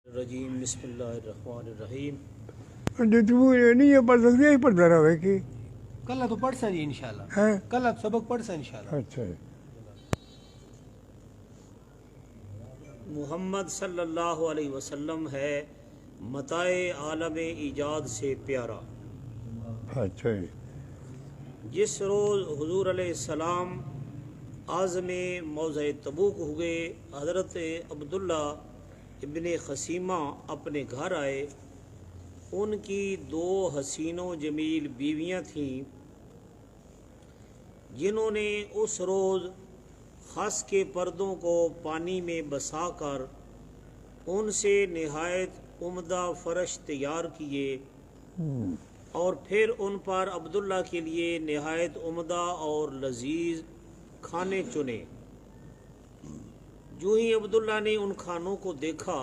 الرجیم بسم اللہ الرحمن الرحیم۔ جو تو نہیں یہ پڑھ سکتے یہی پڑھتا رہے کہ کل تو پڑھ سا جی انشاءاللہ ہیں؟ کل آپ سبق پڑھ سا انشاءاللہ۔ اچھا محمد صلی اللہ علیہ وسلم ہے متاع عالم ایجاد سے پیارا۔ اچھا جس روز حضور علیہ السلام عازم موضع تبوک ہوئے، حضرت عبداللہ ابن خثیمہ اپنے گھر آئے۔ ان کی دو حسین و جمیل بیویاں تھیں جنہوں نے اس روز خس کے پردوں کو پانی میں بسا کر ان سے نہایت عمدہ فرش تیار کیے اور پھر ان پر عبداللہ کے لیے نہایت عمدہ اور لذیذ کھانے چنے۔ جو ہی عبداللہ نے ان کھانوں کو دیکھا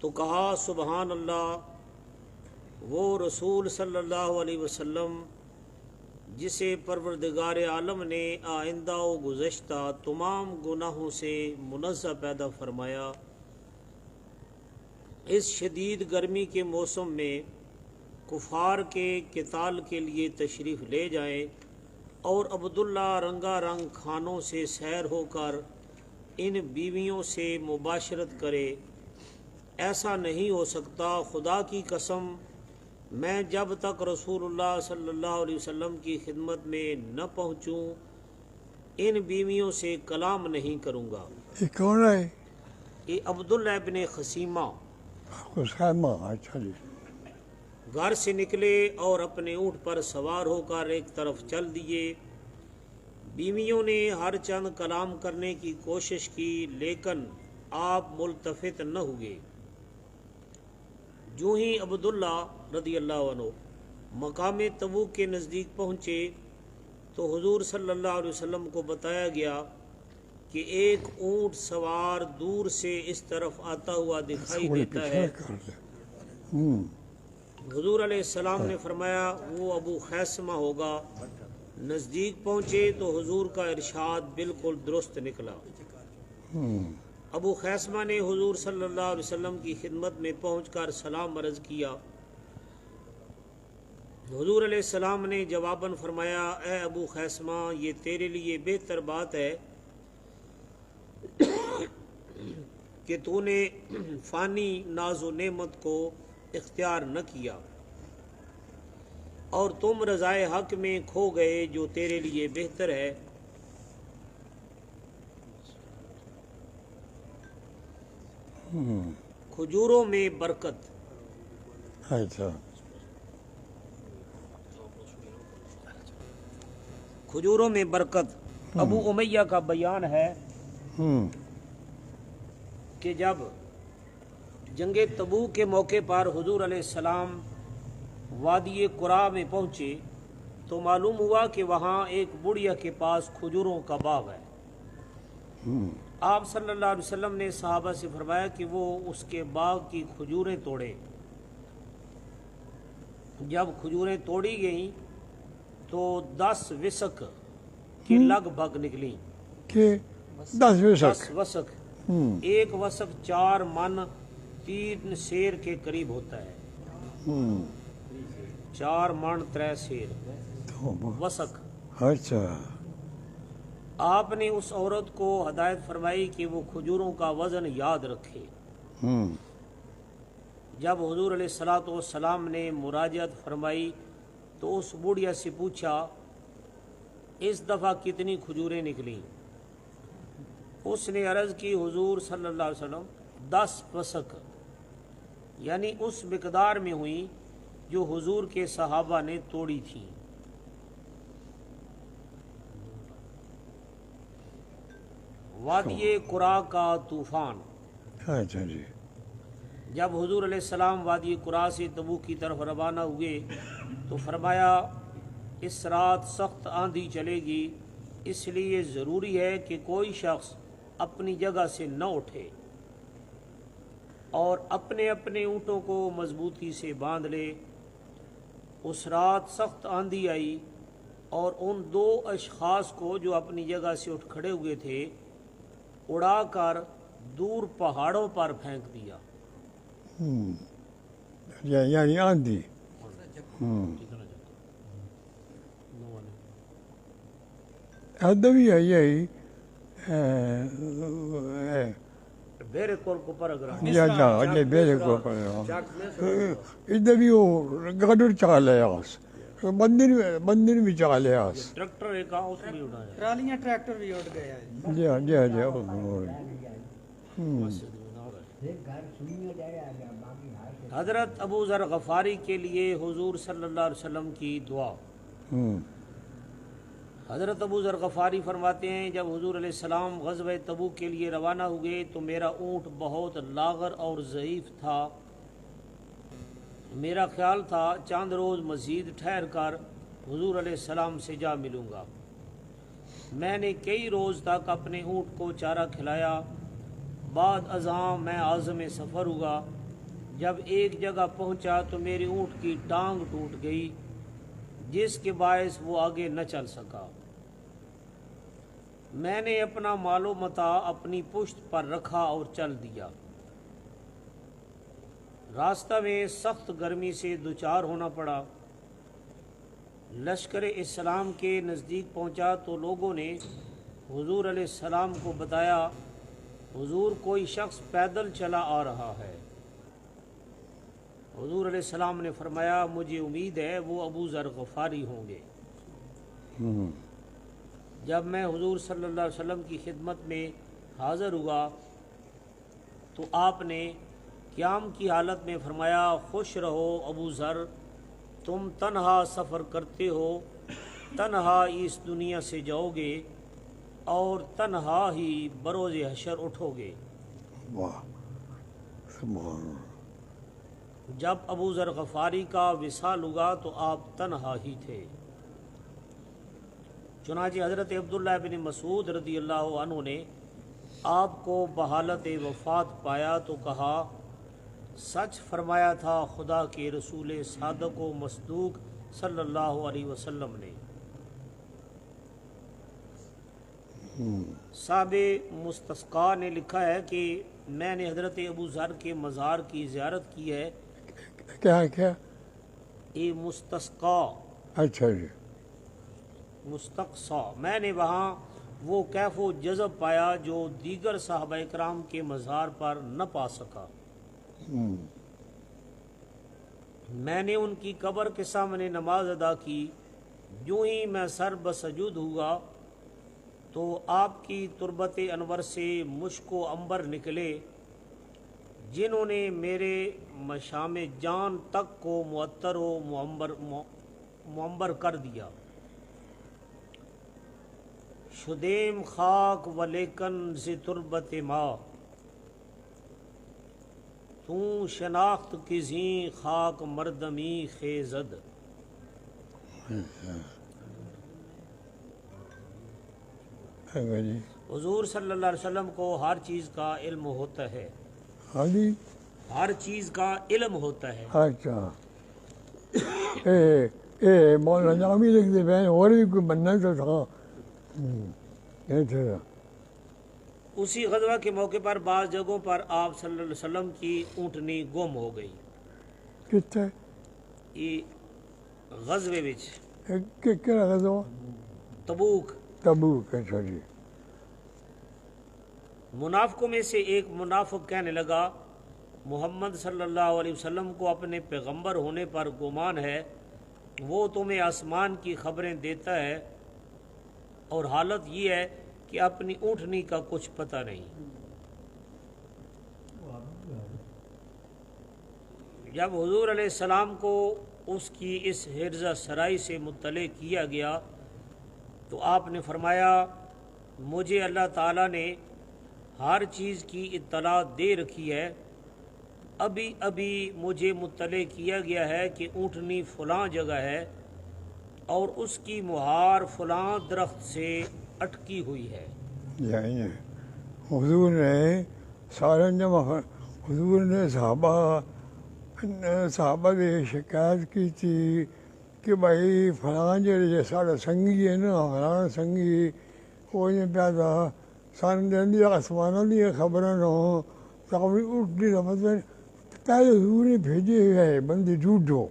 تو کہا سبحان اللہ، وہ رسول صلی اللہ علیہ وسلم جسے پروردگار عالم نے آئندہ و گزشتہ تمام گناہوں سے منزہ پیدا فرمایا، اس شدید گرمی کے موسم میں کفار کے قتال کے لیے تشریف لے جائیں اور عبداللہ رنگا رنگ کھانوں سے سیر ہو کر ان بیویوں سے مباشرت کرے۔ ایسا نہیں ہو سکتا، خدا کی قسم میں جب تک رسول اللہ صلی اللہ علیہ وسلم کی خدمت میں نہ پہنچوں ان بیویوں سے کلام نہیں کروں گا۔ یہ کون ہے؟ یہ عبداللہ ابن خثیمہ خثیمہ۔ اچھا جی۔ گھر سے نکلے اور اپنے اونٹ پر سوار ہو کر ایک طرف چل دیے۔ بیویوں نے ہر چند کلام کرنے کی کوشش کی لیکن آپ ملتفت نہ ہوئے۔ جو ہی عبداللہ رضی اللہ عنہ مقام تبوک کے نزدیک پہنچے تو حضور صلی اللہ علیہ وسلم کو بتایا گیا کہ ایک اونٹ سوار دور سے اس طرف آتا ہوا دکھائی دیتا ہے۔ حضور علیہ السلام نے فرمایا وہ ابو خیثمہ ہوگا۔ نزدیک پہنچے تو حضور کا ارشاد بالکل درست نکلا۔ ابو خیثمہ نے حضور صلی اللہ علیہ وسلم کی خدمت میں پہنچ کر سلام عرض کیا۔ حضور علیہ السلام نے جواباً فرمایا اے ابو خیثمہ، یہ تیرے لیے بہتر بات ہے کہ تو نے فانی ناز و نعمت کو اختیار نہ کیا اور تم رضائے حق میں کھو گئے، جو تیرے لیے بہتر ہے۔ کھجوروں میں برکت۔ اچھا کھجوروں میں برکت۔ ابو امیہ کا بیان ہے کہ جب جنگ تبوک کے موقع پر حضور علیہ السلام وادی قرا میں پہنچے تو معلوم ہوا کہ وہاں ایک بڑھیا کے پاس کھجوروں کا باغ ہے۔ آپ صلی اللہ علیہ وسلم نے صحابہ سے فرمایا کہ وہ اس کے باغ کی کھجوریں توڑے۔ جب کھجوریں توڑی گئیں تو 10 وسق کے لگ بھگ نکلیں۔ کہ 10 10 وسق، ایک وسق 4 من 3 سیر کے قریب ہوتا ہے۔ 4 من 3 سیر وسق۔ اچھا آپ نے اس عورت کو ہدایت فرمائی کہ وہ کھجوروں کا وزن یاد رکھے۔ جب حضور علیہ السلام نے مراجعت فرمائی تو اس بوڑھیا سے پوچھا اس دفعہ کتنی کھجوریں نکلیں؟ اس نے عرض کی حضور صلی اللہ علیہ وسلم 10 وسق، یعنی اس مقدار میں ہوئی جو حضور کے صحابہ نے توڑی تھی۔ وادی قرا کا طوفان۔ اچھا جی۔ جب حضور علیہ السلام وادی قرا سے تبوک کی طرف روانہ ہوئے تو فرمایا اس رات سخت آندھی چلے گی، اس لیے ضروری ہے کہ کوئی شخص اپنی جگہ سے نہ اٹھے اور اپنے اپنے اونٹوں کو مضبوطی سے باندھ لے۔ اس رات سخت آندھی آئی اور ان 2 اشخاص کو جو اپنی جگہ سے اٹھ کھڑے ہوئے تھے اڑا کر دور پہاڑوں پر پھینک دیا۔ یعنی آندھی۔ ادبی ہے یہی بیرے کول کو پرگرام یا اگلے بیرے کو ادبی وہ گڈر چکا لے آس مندر بھی چکا لے آس ٹریکٹر ایک اس بھی اڑایا۔ ٹرالیاں ٹریکٹر بھی اٹھ گیا ہے۔ جی حضرت ابو ذر غفاری کے لیے حضور صلی اللہ علیہ وسلم کی دعا۔ حضرت ابو ذر غفاری فرماتے ہیں جب حضور علیہ السلام غزوہ تبوک کے لیے روانہ ہوئے تو میرا اونٹ بہت لاغر اور ضعیف تھا۔ میرا خیال تھا چند روز مزید ٹھہر کر حضور علیہ السلام سے جا ملوں گا۔ میں نے کئی روز تک اپنے اونٹ کو چارہ کھلایا۔ بعد ازاں میں عازم سفر ہوا۔ جب ایک جگہ پہنچا تو میری اونٹ کی ٹانگ ٹوٹ گئی جس کے باعث وہ آگے نہ چل سکا۔ میں نے اپنا مال و متاع اپنی پشت پر رکھا اور چل دیا۔ راستہ میں سخت گرمی سے دوچار ہونا پڑا۔ لشکر اسلام کے نزدیک پہنچا تو لوگوں نے حضور علیہ السلام کو بتایا حضور کوئی شخص پیدل چلا آ رہا ہے۔ حضور علیہ السلام نے فرمایا مجھے امید ہے وہ ابو ذر غفاری ہوں گے۔ جب میں حضور صلی اللہ علیہ وسلم کی خدمت میں حاضر ہوا تو آپ نے قیام کی حالت میں فرمایا خوش رہو ابو ذر، تم تنہا سفر کرتے ہو، تنہا اس دنیا سے جاؤ گے اور تنہا ہی بروز حشر اٹھو گے۔ واہ سبحان اللہ۔ جب ابو ذر غفاری کا وصال ہوا تو آپ تنہا ہی تھے۔ چنانچہ حضرت عبداللہ بن مسعود رضی اللہ عنہ نے آپ کو بحالت وفات پایا تو کہا سچ فرمایا تھا خدا کے رسول صادق و مصدوق صلی اللہ علیہ وسلم نے۔ صاحب مستسقا نے لکھا ہے کہ میں نے حضرت ابو ذر کے مزار کی زیارت کی ہے۔ کیا یہ مستسقا اچھا جی مستقصا، میں نے وہاں وہ کیف و جذب پایا جو دیگر صحابہ کرام کے مزار پر نہ پا سکا۔ میں نے ان کی قبر کے سامنے نماز ادا کی، جو ہی میں سر بسجود ہوا تو آپ کی تربت انور سے مشک و عنبر نکلے جنہوں نے میرے مشام جان تک کو معطر و معمر کر دیا۔ شدیم خاک و لیکن ز تربت ما، تو شناخت کی زیں خاک مردمی خیزد۔ حضور صلی اللہ علیہ وسلم کو ہر چیز کا علم ہوتا ہے، ہر چیز کا علم ہوتا ہے۔ اچھا مولانا بھی لکھتے بہن اور بھی کوئی بننا تو تھا۔ اسی غزوہ کے موقع پر بعض جگہوں پر آپ صلی اللہ علیہ وسلم کی اونٹنی گم ہو گئی۔ کتنے یہ غزوے وچ کیا غزوہ؟ تبوک۔ اچھا جی۔ منافقوں میں سے ایک منافق کہنے لگا محمد صلی اللہ علیہ وسلم کو اپنے پیغمبر ہونے پر گمان ہے، وہ تمہیں آسمان کی خبریں دیتا ہے اور حالت یہ ہے کہ اپنی اونٹنی کا کچھ پتہ نہیں۔ جب حضور علیہ السلام کو اس کی اس حرزہ سرائی سے مطلع کیا گیا تو آپ نے فرمایا مجھے اللہ تعالیٰ نے ہر چیز کی اطلاع دے رکھی ہے، ابھی مجھے مطلع کیا گیا ہے کہ اونٹنی فلاں جگہ ہے اور اس کی مہار فلاں درخت سے اٹکی ہوئی ہے۔ یعنی حضور نے سارے حضور نے صحابہ نے شکایت کی تھی کہ بھائی فلاں جو سارا سنگھی ہے نا، فلاں سنگھی وہ پیا تھا سان دیں آسمانوں کی خبریں نہ ہوں تو اپنی اٹھنی نفت پہلے حضور نے بھیجے ہوئے بندے ڈھونڈو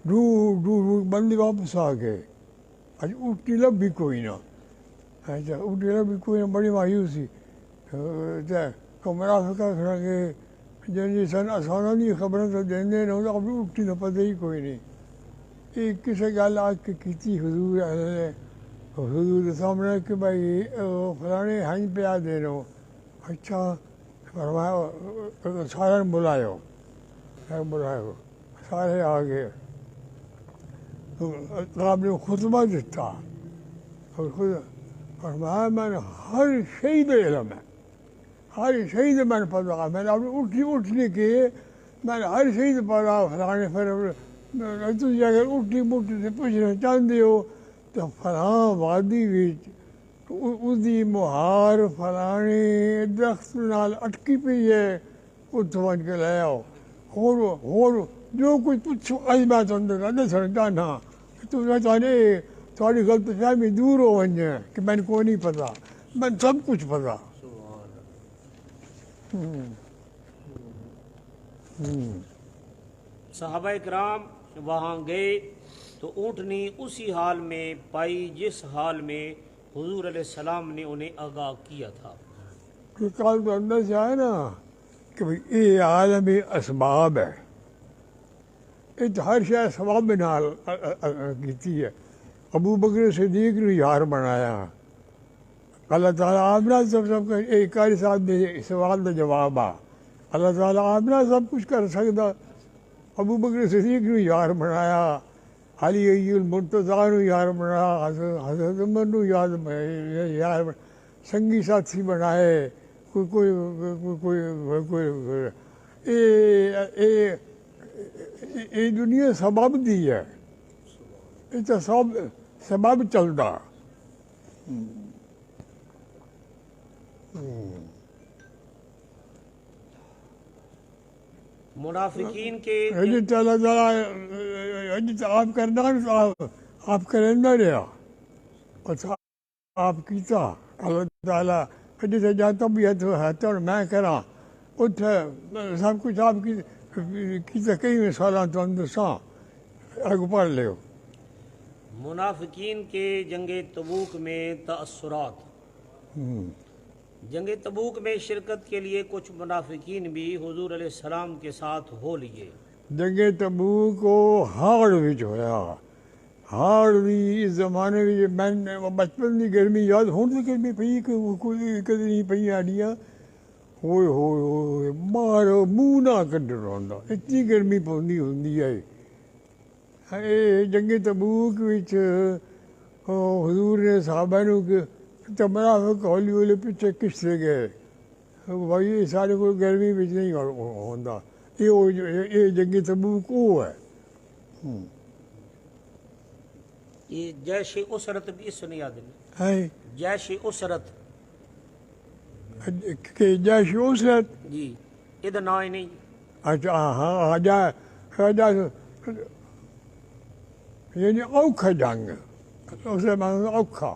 ڈھونڈ بندے واپس آ گئے اج اٹھنی لب بھی کوئی نہ اچھا اٹھنی لب بھی کوئی نہ بڑی مایوسی منافقہ کھڑا کے جن جی سن آسانوں کی خبریں تو دیں نہ ہوں تو اپنی اٹھنی نہ پتہ ہی کوئی نہیں ایک کسی گل آ کے کیتی حضور حضور سامنے کہ بھائی فلانے ہنج پہ آ دے رہو اچھا فرمایا سارے بلایو سارے آ گئے آپ نے خطبہ دیتا اور خود فرمایا میں نے ہر شہید علم ہے ہر شہید میں نے پتا میں نے اپنی اٹھنے کے میں نے ہر شہید پڑھا فلانے تھی اگر اٹھی مٹھی سے پوچھنا چاہتے ہو تو فلاں وادی اس کی مہار فلانے درخت نال اٹکی پی ہے اتوں اج کے لے آؤ ہور جو کچھ پوچھو اج میں دسنا چاہنا تھوڑی غلط فہمی دور ہو ونجے کہ میں کو نہیں پتا میں سب کچھ پتا صحابہ کرام وہاں گئے تو اونٹنی اسی حال میں پائی جس حال میں حضور علیہ السلام نے انہیں آگاہ کیا تھا کہ کال تو اندر سے آئے نا کہ بھئی یہ عالم اسباب ہے یہ تو ہر شے اسباب نال کیتی ہے ابو بکر صدیق نے یار بنایا اللہ تعالیٰ آپ نے سب کا ایک قاری صاحب نے سوال کا جواب آ اللہ تعالیٰ آپ نے سب کچھ کر سکتا ابو بکر صدیق نے یار بنایا علی المرتضیٰ نے یار بنایا حضرت عمر نے یار سنگی ساتھی بنائے کوئی یہ دنیا سبب دی ہے یہ تو سب سبب چلتا منافقین کے اللہ تعالیٰ آپ کرنا آپ کریں نہ رہا آپ کیتا اللہ تعالیٰ جیسے جاتا بھی ہے تو میں کراں اتنے سب کچھ آپ کیتا کئی سالوں تو اندر ساں اگ پڑھ لو منافقین کے جنگ تبوک میں تأثرات جنگ تبوک میں شرکت کے لیے کچھ منافقین بھی حضور علیہ السلام کے ساتھ ہو لیے جنگ تبوک کو ہاڑ وچ ہویا ہاڑ بھی اس زمانے میں بچپن کی گرمی یاد ہوں تو گرمی پی کوئی کدی نہیں پی آڈیاں ہوئے ہوئے ہوئے مارو منہ نہ کڈنا ہوندا اتنی گرمی پوندی ہوندی ہے جنگ تبوک وچ حضور نے صحابہ نو تو منافق ہولی ہولی پیچھے کشتے گئے بھائی یہ سارے کوئی گرمی بچ نہیں ہوتا یہ جنگ تبوک وہ ہے یہ جیش اسرت بھی اس نے یاد ہے جیش اسرت کہ جیش اسرت جی یہ نا ہی نہیں اچھا ہاں جا یعنی اوکھا جنگ اسے مانگا اوکھا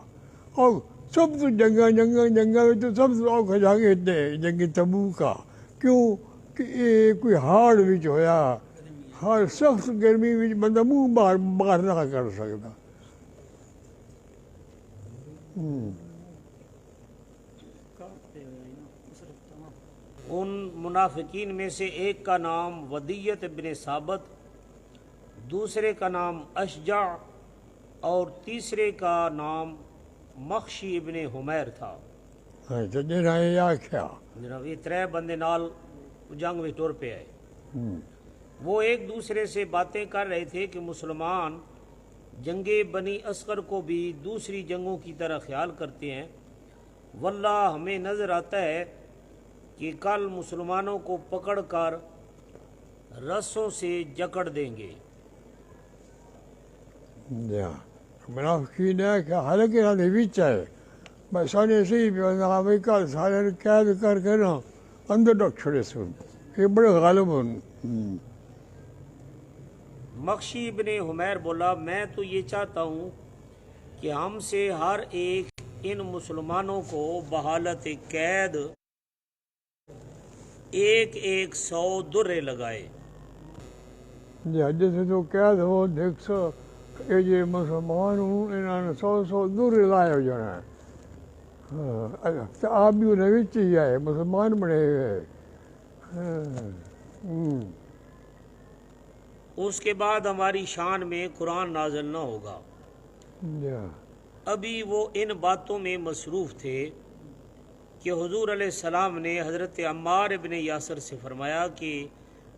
سب تو جنگا تو سب تو اوکھا جنگ اتنے جنگ تبوک کا کیوں کہ یہ کوئی ہاڑ وچ ہویا ہر سخت گرمی وچ بندہ منہ باہر نہ کر سکتا ان منافقین میں سے ایک کا نام ودیت بن ثابت دوسرے کا نام اشجع اور تیسرے کا نام مخشی ابن حمیر تھا جناب یہ ترے بندے نال جنگ میں ٹور پہ آئے وہ ایک دوسرے سے باتیں کر رہے تھے کہ مسلمان جنگ بنی اصغر کو بھی دوسری جنگوں کی طرح خیال کرتے ہیں واللہ ہمیں نظر آتا ہے کہ کل مسلمانوں کو پکڑ کر رسوں سے جکڑ دیں گے منافقین ہے کہ حالانکہ انہوں نے بھی چاہے بس سارے صحیح بھی کل سارے قید کر کے نا اندر ڈک چھڑے سن یہ بڑے غالب ہوں مخشی ابن حمیر بولا میں تو یہ چاہتا ہوں کہ ہم سے ہر ایک ان مسلمانوں کو بحالت قید 100 درے لگائے. جیسے تو قید ہو دیکھ سو یہ جو مسلمان ہوں انہوں نے 100 دور لائے ہو جانا ہے. آپ بھی انہیں بھی چاہیے مسلمان بنے ہوئے. اس کے بعد ہماری شان میں قرآن نازل نہ ہوگا. ابھی وہ ان باتوں میں مصروف تھے کہ حضور علیہ السلام نے حضرت عمار ابن یاسر سے فرمایا کہ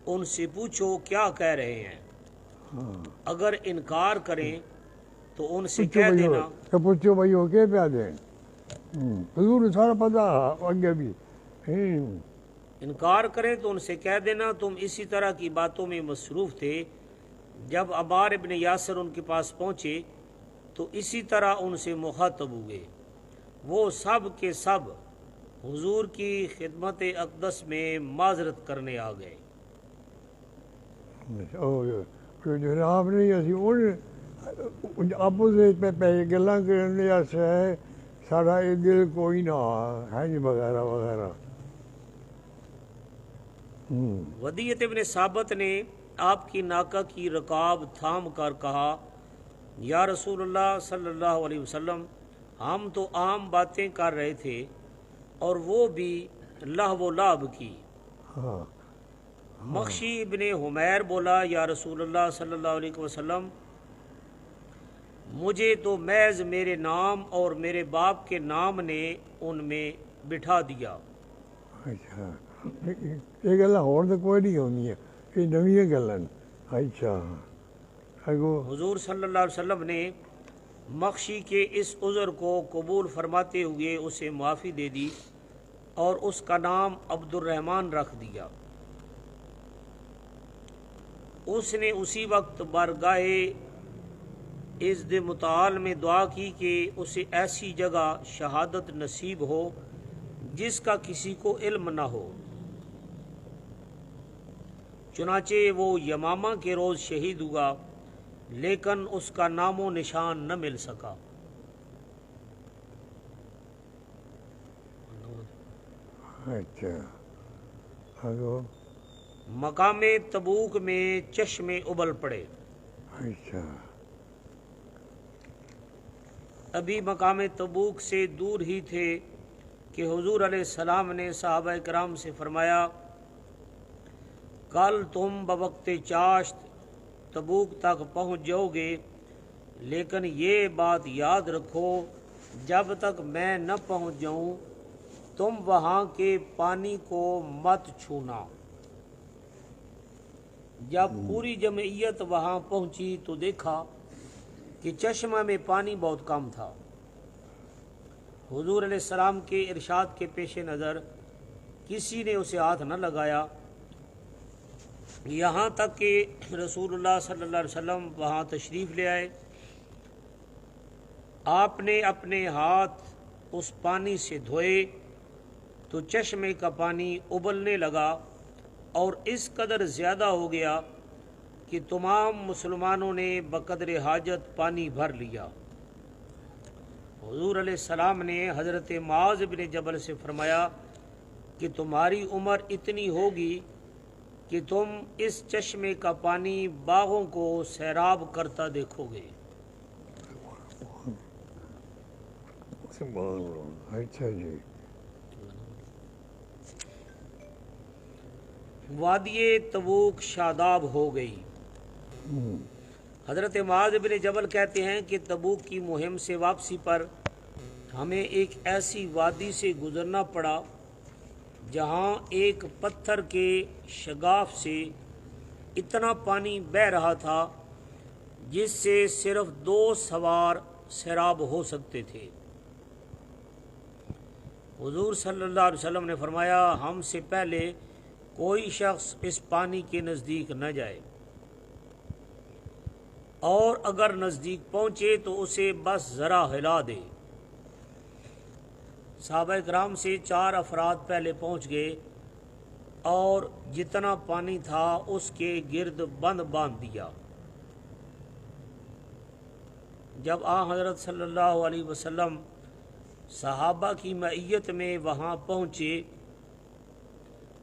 ان سے پوچھو کیا کہہ رہے ہیں. اگر انکار کریں تو ان سے کہہ دینا. پوچھو بھائی ہو کے پیا دیں. حضور نے سارا پتا آگے بھی. انکار کریں تو ان سے کہہ دینا تم اسی طرح کی باتوں میں مصروف تھے. جب عمار ابن یاسر ان کے پاس پہنچے تو اسی طرح ان سے مخاطب ہوئے. وہ سب کے سب حضور کی خدمت اقدس میں معذرت کرنے آ گئے. جناب نہیں اسی آپس پہ گلا کرنے ہے سارا یہ دل کوئی نہ ہے جی وغیرہ وغیرہ. ودیعت ابن ثابت نے آپ کی ناکہ کی رکاب تھام کر کہا یا رسول اللہ صلی اللہ علیہ وسلم ہم تو عام باتیں کر رہے تھے اور وہ بھی لہو و لعب کی. مخشی ابن حمیر بولا یا رسول اللہ صلی اللہ علیہ وسلم مجھے تو محض میرے نام اور میرے باپ کے نام نے ان میں بٹھا دیا. اچھا یہ گلا اور تو کوئی نہیں ہونی ہے یہ نویں گلاں. اچھا حضور صلی اللہ علیہ وسلم نے مخشی کے اس عذر کو قبول فرماتے ہوئے اسے معافی دے دی اور اس کا نام عبد الرحمن رکھ دیا. اس نے اسی وقت بارگاہ عزت متعال میں دعا کی کہ اسے ایسی جگہ شہادت نصیب ہو جس کا کسی کو علم نہ ہو. چنانچہ وہ یمامہ کے روز شہید ہوا لیکن اس کا نام و نشان نہ مل سکا. اچھا مقام تبوک میں چشمے ابل پڑے. اچھا ابھی مقام تبوک سے دور ہی تھے کہ حضور علیہ السلام نے صحابہ کرام سے فرمایا کل تم بوقت چاشت تبوک تک پہنچ جاؤ گے لیکن یہ بات یاد رکھو جب تک میں نہ پہنچ جاؤں تم وہاں کے پانی کو مت چھونا. جب پوری جمعیت وہاں پہنچی تو دیکھا کہ چشمہ میں پانی بہت کم تھا. حضور علیہ السلام کے ارشاد کے پیش نظر کسی نے اسے ہاتھ نہ لگایا یہاں تک کہ رسول اللہ صلی اللہ علیہ وسلم وہاں تشریف لے آئے. آپ نے اپنے ہاتھ اس پانی سے دھوئے تو چشمے کا پانی ابلنے لگا اور اس قدر زیادہ ہو گیا کہ تمام مسلمانوں نے بقدر حاجت پانی بھر لیا. حضور علیہ السلام نے حضرت معاذ بن جبل سے فرمایا کہ تمہاری عمر اتنی ہوگی کہ تم اس چشمے کا پانی باغوں کو سیراب کرتا دیکھو گے. اچھا جی. وادی تبوک شاداب ہو گئی. حضرت معاذ بن جبل کہتے ہیں کہ تبوک کی مہم سے واپسی پر ہمیں ایک ایسی وادی سے گزرنا پڑا جہاں ایک پتھر کے شگاف سے اتنا پانی بہہ رہا تھا جس سے صرف 2 سوار سیراب ہو سکتے تھے. حضور صلی اللہ علیہ وسلم نے فرمایا ہم سے پہلے کوئی شخص اس پانی کے نزدیک نہ جائے اور اگر نزدیک پہنچے تو اسے بس ذرا ہلا دے. صحابہ کرام سے 4 افراد پہلے پہنچ گئے اور جتنا پانی تھا اس کے گرد بند باندھ دیا. جب حضرت صلی اللہ علیہ وسلم صحابہ کی معیت میں وہاں پہنچے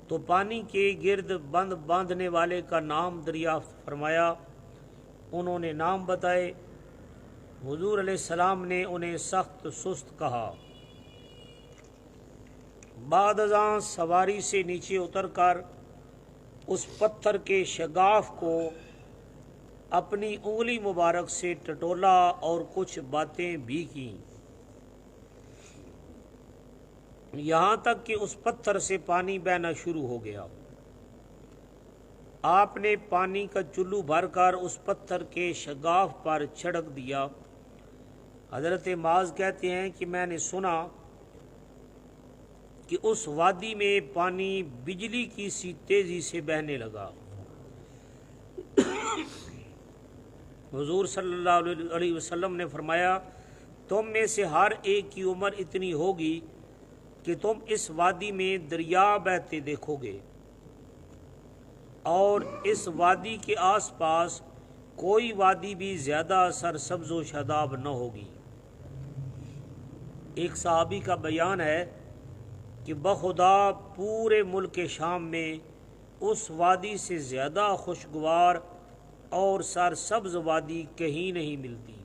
تو پانی کے گرد بند باندھنے والے کا نام دریافت فرمایا۔ انہوں نے نام بتائے۔ حضور علیہ السلام نے انہیں سخت سست کہا۔ بعد ازاں سواری سے نیچے اتر کر اس پتھر کے شگاف کو اپنی انگلی مبارک سے ٹٹولا اور کچھ باتیں بھی کیں، یہاں تک کہ اس پتھر سے پانی بہنا شروع ہو گیا۔ آپ نے پانی کا چلو بھر کر اس پتھر کے شگاف پر چھڑک دیا۔ حضرت معاذ کہتے ہیں کہ میں نے سنا کہ اس وادی میں پانی بجلی کی سی تیزی سے بہنے لگا۔ حضور صلی اللہ علیہ وسلم نے فرمایا، تم میں سے ہر ایک کی عمر اتنی ہوگی کہ تم اس وادی میں دریا بہتے دیکھو گے، اور اس وادی کے آس پاس کوئی وادی بھی زیادہ سرسبز و شاداب نہ ہوگی۔ ایک صحابی کا بیان ہے کہ بخدا پورے ملک شام میں اس وادی سے زیادہ خوشگوار اور سرسبز وادی کہیں نہیں ملتی۔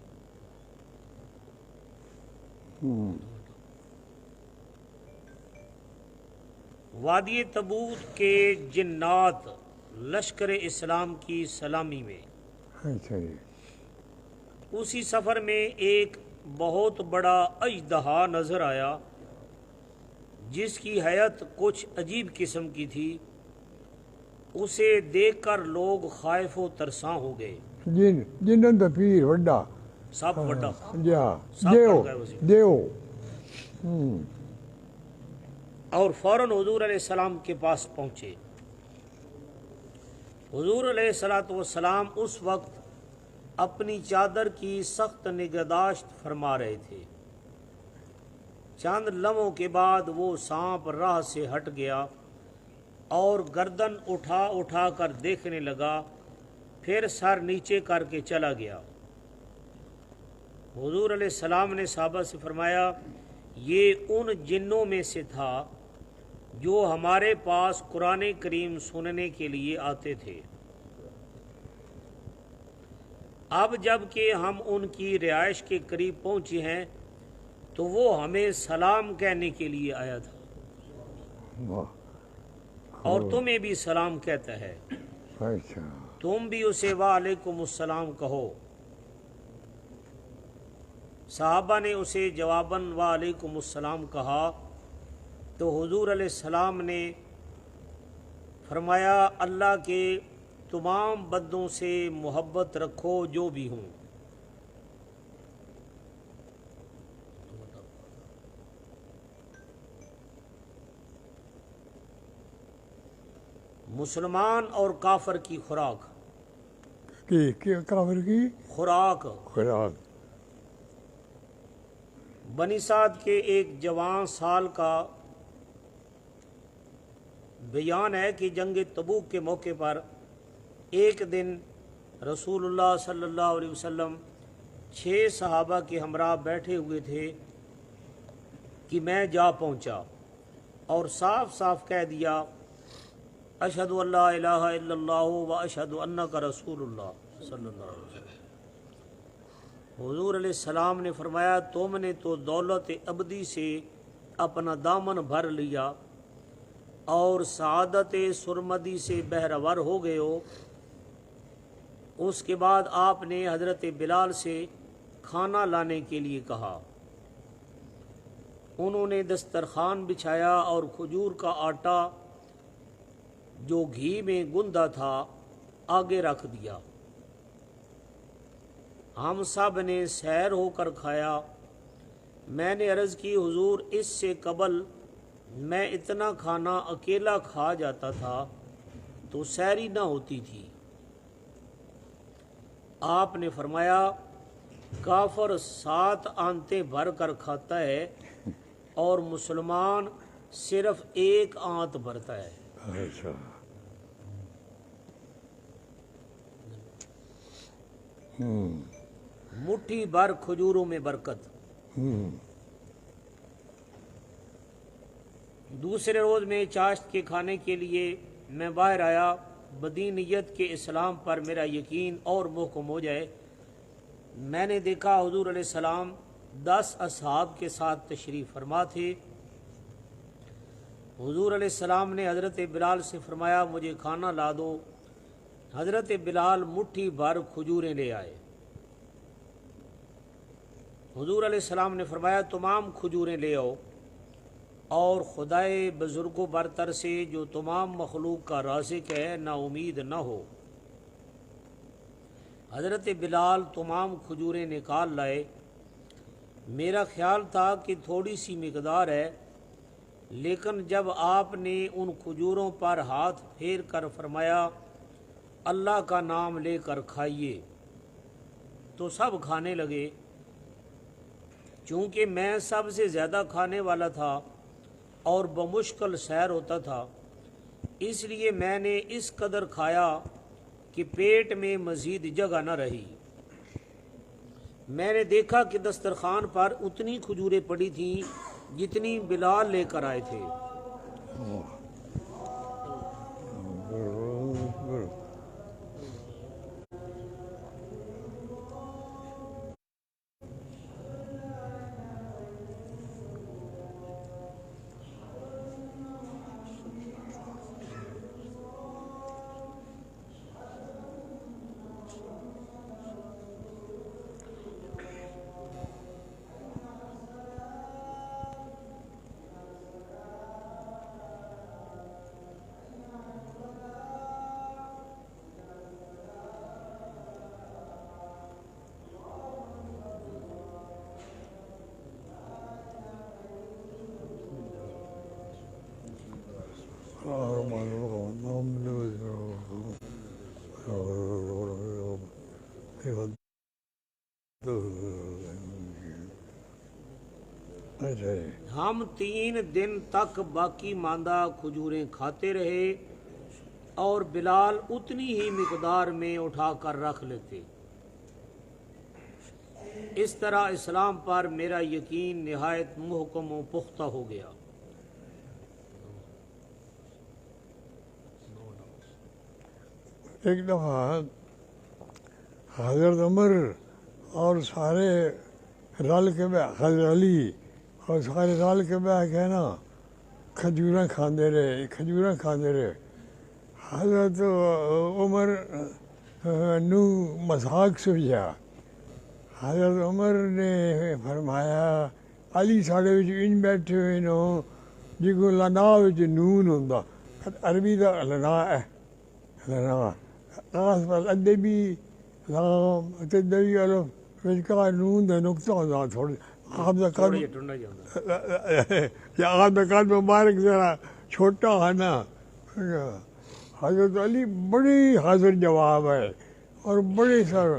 وادی تبوک کے جنات لشکر اسلام کی سلامی میں اسی سفر میں ایک بہت بڑا اژدہا نظر آیا جس کی حیت کچھ عجیب قسم کی تھی۔ اسے دیکھ کر لوگ خائف و ترساں ہو گئے۔ جن دا پیر وڈا سب وڈا دیو اور فوراً حضور علیہ السلام کے پاس پہنچے۔ حضور علیہ السلام اس وقت اپنی چادر کی سخت نگہداشت فرما رہے تھے۔ چند لمحوں کے بعد وہ سانپ راہ سے ہٹ گیا اور گردن اٹھا اٹھا کر دیکھنے لگا، پھر سر نیچے کر کے چلا گیا۔ حضور علیہ السلام نے صحابہ سے فرمایا، یہ ان جنوں میں سے تھا جو ہمارے پاس قرآن کریم سننے کے لیے آتے تھے۔ اب جب کہ ہم ان کی رہائش کے قریب پہنچے ہیں تو وہ ہمیں سلام کہنے کے لیے آیا تھا، اور تمہیں بھی سلام کہتا ہے، تم بھی اسے وعلیکم السلام کہو۔ صحابہ نے اسے جواباً وعلیکم السلام کہا تو حضور علیہ السلام نے فرمایا، اللہ کے تمام بندوں سے محبت رکھو جو بھی ہوں۔ مسلمان اور کافر کی خوراک، کافر کی خوراک۔ بنی سعد کے ایک جوان سال کا بیان ہے کہ جنگ تبوک کے موقع پر ایک دن رسول اللہ صلی اللہ علیہ وسلم 6 صحابہ کے ہمراہ بیٹھے ہوئے تھے کہ میں جا پہنچا اور صاف صاف کہہ دیا، اشہد ان لا الہ الا اللہ و اشہد انک رسول اللہ صلی اللہ علیہ وسلم۔ حضور علیہ السلام نے فرمایا، تم نے تو دولت ابدی سے اپنا دامن بھر لیا اور سعادت سرمدی سے بہرور ہو گئے ہو۔ اس کے بعد آپ نے حضرت بلال سے کھانا لانے کے لیے کہا۔ انہوں نے دسترخوان بچھایا اور کھجور کا آٹا جو گھی میں گندھا تھا آگے رکھ دیا۔ ہم سب نے سیر ہو کر کھایا۔ میں نے عرض کی، حضور اس سے قبل میں اتنا کھانا اکیلا کھا جاتا تھا تو سیری نہ ہوتی تھی۔ آپ نے فرمایا، کافر 7 آنتیں بھر کر کھاتا ہے اور مسلمان صرف 1 آنت بھرتا ہے۔ مٹھی بھر کھجوروں میں برکت۔ دوسرے روز میں چاشت کے کھانے کے لیے میں باہر آیا، بدینیت کے اسلام پر میرا یقین اور محکم ہو جائے۔ میں نے دیکھا حضور علیہ السلام 10 اصحاب کے ساتھ تشریف فرما تھے۔ حضور علیہ السلام نے حضرت بلال سے فرمایا مجھے کھانا لا دو۔ حضرت بلال مٹھی بھر کھجوریں لے آئے۔ حضور علیہ السلام نے فرمایا تمام کھجوریں لے آؤ، اور خدائے بزرگ و برتر سے جو تمام مخلوق کا رازق ہے نا امید نہ ہو۔ حضرت بلال تمام کھجوریں نکال لائے۔ میرا خیال تھا کہ تھوڑی سی مقدار ہے، لیکن جب آپ نے ان کھجوروں پر ہاتھ پھیر کر فرمایا اللہ کا نام لے کر کھائیے، تو سب کھانے لگے۔ چونکہ میں سب سے زیادہ کھانے والا تھا اور بمشکل سیر ہوتا تھا، اس لیے میں نے اس قدر کھایا کہ پیٹ میں مزید جگہ نہ رہی۔ میں نے دیکھا کہ دسترخوان پر اتنی کھجوریں پڑی تھیں جتنی بلال لے کر آئے تھے۔ ہم 3 دن تک باقی ماندہ کھجوریں کھاتے رہے اور بلال اتنی ہی مقدار میں اٹھا کر رکھ لیتے۔ اس طرح اسلام پر میرا یقین نہایت محکم و پختہ ہو گیا۔ ایک دفعہ حضرت عمر اور سارے رل کے حضرت علی اور سارے رل کے بیٹھ کے نا کھجوراں کھاندے رہے۔ حضرت عمر نو مذاق سمجھا۔ حضرت عمر نے فرمایا علی ساڑے وچ ان بیٹھے ہوئے نو جگو لنا وچ نون ہوندا، عربی دا لنا ہے، لنا خاص پر ادبی لام ادبی الف وچ کا نون دا نقطہ ہوندا تھوڑا۔ آپ دا قد یا آپ دا قد مبارک ذرا چھوٹا ہے نا۔ حضرت علی بڑی حاضر جواب ہے اور بڑے سر۔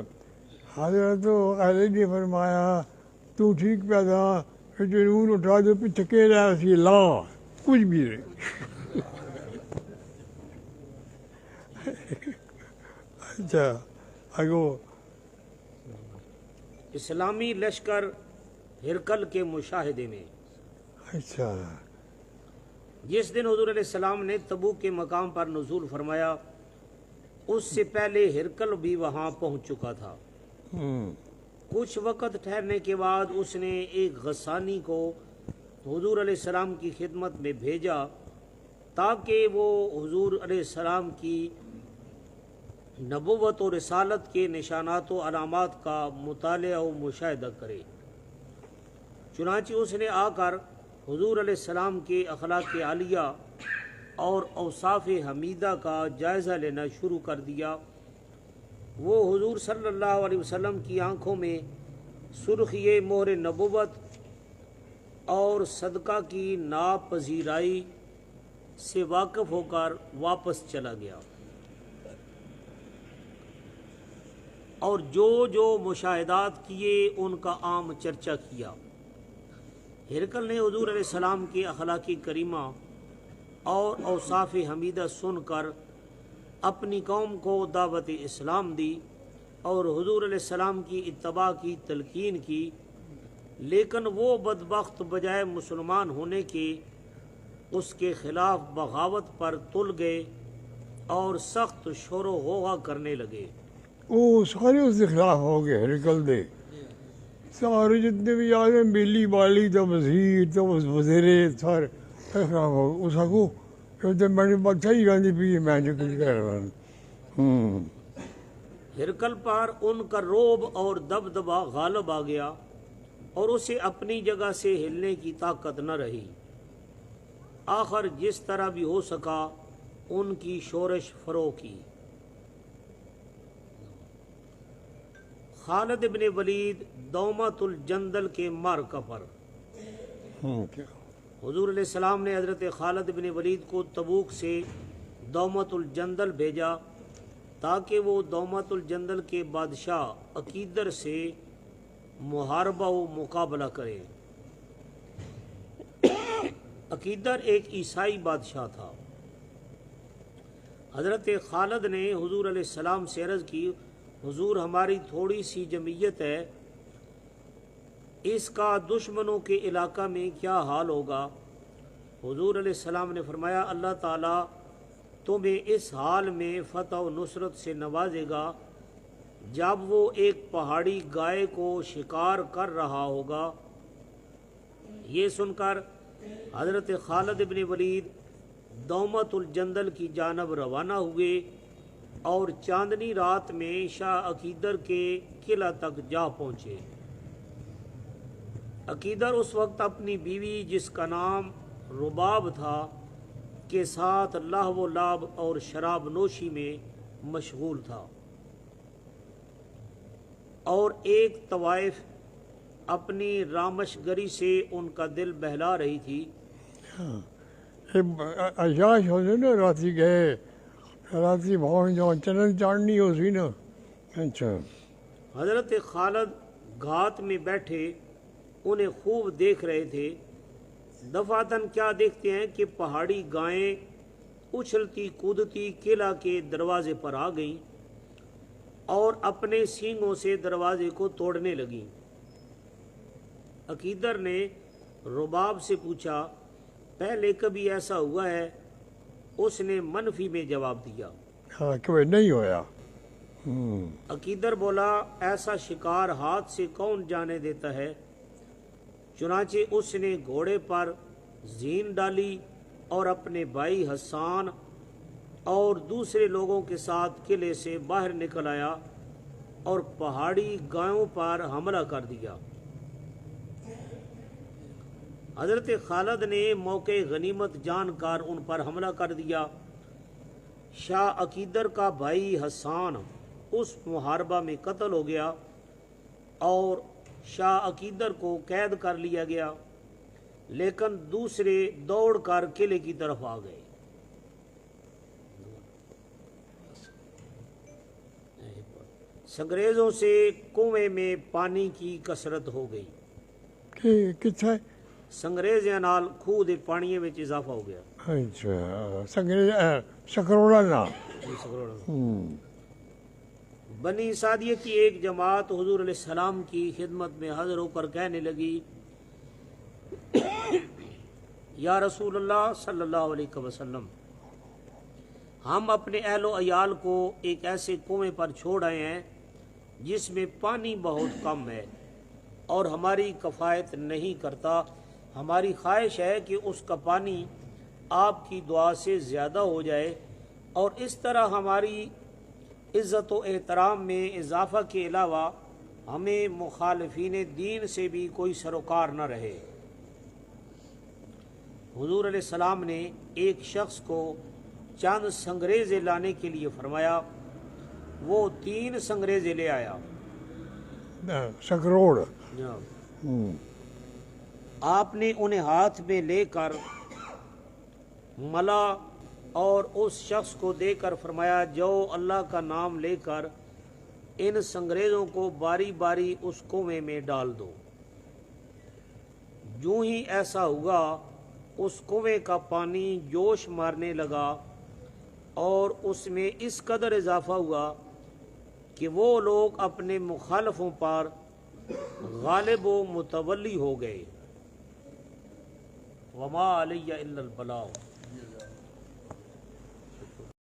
حضرت علی نے فرمایا تو ٹھیک پہ تھا، جنون اٹھا دو پیچھے کہہ رہا سی لا کچھ بھی نہیں۔ اچھا اگو اسلامی لشکر ہرکل کے مشاہدے میں، اچھا جس دن حضور علیہ السلام نے تبوک کے مقام پر نزول فرمایا اس سے پہلے ہرکل بھی وہاں پہنچ چکا تھا۔ کچھ وقت ٹھہرنے کے بعد اس نے ایک غسانی کو حضور علیہ السلام کی خدمت میں بھیجا تاکہ وہ حضور علیہ السلام کی نبوت و رسالت کے نشانات و علامات کا مطالعہ و مشاہدہ کرے۔ چنانچہ اس نے آ کر حضور علیہ السلام کے اخلاق عالیہ اور اوصاف حمیدہ کا جائزہ لینا شروع کر دیا۔ وہ حضور صلی اللہ علیہ وسلم کی آنکھوں میں سرخی مہر نبوت اور صدقہ کی ناپذیرائی سے واقف ہو کر واپس چلا گیا، اور جو جو مشاہدات کیے ان کا عام چرچا کیا۔ ہرکل نے حضور علیہ السلام کی اخلاقی کریمہ اور اوصاف حمیدہ سن کر اپنی قوم کو دعوت اسلام دی اور حضور علیہ السلام کی اتباع کی تلقین کی، لیکن وہ بدبخت بجائے مسلمان ہونے کے اس کے خلاف بغاوت پر تل گئے اور سخت شور و غوغا کرنے لگے۔ وہ سارے اس کے خلاف ہو گئے، نکل دے سارے جتنے بھی آگے بیلی بالی تو وزیر تو وزیر سارے خلاف ہو گئے۔ اس کو کہتے میں نے بات صحیح گاندھی پی میں جو کچھ کہہ رہا ہوں۔ ہرکل پر ان کا روب اور دبدبا غالب آ گیا اور اسے اپنی جگہ سے ہلنے کی طاقت نہ رہی۔ آخر جس طرح بھی ہو سکا ان کی شورش فرو کی۔ خالد بن ولید دومت الجندل کے معرکہ پر۔ حضور علیہ السلام نے حضرت خالد بن ولید کو تبوک سے دومت الجندل بھیجا تاکہ وہ دومت الجندل کے بادشاہ عقیدر سے محاربہ و مقابلہ کرے۔ عقیدر ایک عیسائی بادشاہ تھا۔ حضرت خالد نے حضور علیہ السلام سے عرض کی، حضور ہماری تھوڑی سی جمعیت ہے، اس کا دشمنوں کے علاقہ میں کیا حال ہوگا؟ حضور علیہ السلام نے فرمایا، اللہ تعالیٰ تمہیں اس حال میں فتح و نصرت سے نوازے گا جب وہ ایک پہاڑی گائے کو شکار کر رہا ہوگا۔ یہ سن کر حضرت خالد بن ولید دومت الجندل کی جانب روانہ ہوئے اور چاندنی رات میں شاہ عقیدر کے قلعہ تک جا پہنچے۔ عقیدر اس وقت اپنی بیوی جس کا نام رباب تھا کے ساتھ لہو و لعب اور شراب نوشی میں مشغول تھا، اور ایک طوائف اپنی رامش گری سے ان کا دل بہلا رہی تھی۔ عیاش ہوتے نا راتی گئے، راتی بھون جو چنن چاندنی ہو سی نا۔ اچھا، حضرت خالد گھات میں بیٹھے انہیں خوب دیکھ رہے تھے۔ دفعتاً کیا دیکھتے ہیں کہ پہاڑی گائیں اچھلتی کودتی قلعہ کے دروازے پر آ گئیں اور اپنے سینگوں سے دروازے کو توڑنے لگیں۔ عقیدر نے رباب سے پوچھا، پہلے کبھی ایسا ہوا ہے؟ اس نے منفی میں جواب دیا۔ ہاں کبھی نہیں ہویا۔ عقیدر بولا، ایسا شکار ہاتھ سے کون جانے دیتا ہے؟ چنانچہ اس نے گھوڑے پر زین ڈالی اور اپنے بھائی حسان اور دوسرے لوگوں کے ساتھ قلعے سے باہر نکل آیا اور پہاڑی گایوں پر حملہ کر دیا۔ حضرت خالد نے موقع غنیمت جان کر ان پر حملہ کر دیا۔ شاہ عقیدر کا بھائی حسان اس محاربہ میں قتل ہو گیا اور شاہ عقیدر کو قید کر لیا گیا، لیکن دوسرے دوڑ کر قلعے کی طرف آ گئے۔ سنگریزوں سے کنویں میں پانی کی کثرت ہو گئی۔ کتنے سنگریزیاں نال خوہ دے پانیے میں اضافہ ہو گیا۔ اچھا، سنگریز سکروڑا نا۔ بنی سعدیہ کی ایک جماعت حضور علیہ السلام کی خدمت میں حاضر ہو کر کہنے لگی، یا رسول اللہ صلی اللہ علیہ وسلم، ہم اپنے اہل و عیال کو ایک ایسے کنویں پر چھوڑ آئے ہیں جس میں پانی بہت کم ہے اور ہماری کفایت نہیں کرتا۔ ہماری خواہش ہے کہ اس کا پانی آپ کی دعا سے زیادہ ہو جائے اور اس طرح ہماری عزت و احترام میں اضافہ کے علاوہ ہمیں مخالفین دین سے بھی کوئی سروکار نہ رہے۔ حضور علیہ السلام نے ایک شخص کو چند سنگریزے لانے کے لیے فرمایا، وہ 3 سنگریزے لے آیا۔ سکروڑ آپ نے انہیں ہاتھ میں لے کر ملا اور اس شخص کو دے کر فرمایا، جو اللہ کا نام لے کر ان سنگریزوں کو باری باری اس کنویں میں ڈال دو۔ جو ہی ایسا ہوا اس کنویں کا پانی جوش مارنے لگا اور اس میں اس قدر اضافہ ہوا کہ وہ لوگ اپنے مخالفوں پر غالب و متولی ہو گئے۔ وما علیہ الا البلاغ.